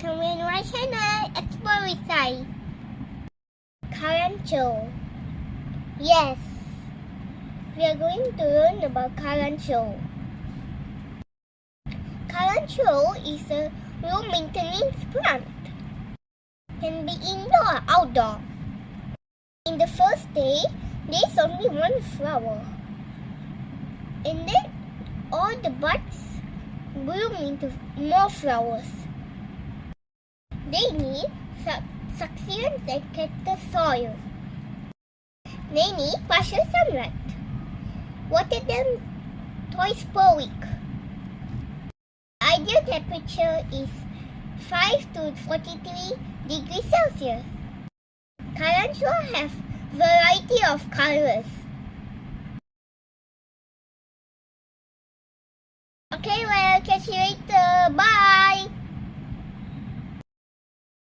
welcome to my channel, Explore with Sai. Kalanchoe. Yes, we are going to learn about Kalanchoe. Kalanchoe is a low maintenance plant. Can be indoor or outdoor. In the first day, there is only one flower. And then all the buds bloom into more flowers. They need succulent and cactus soil. They need partial sunlight. Water them twice per week. Ideal temperature is 5 to 43 degrees Celsius. Kalanchoe have variety of colors. Okay, well, catch you later. Bye.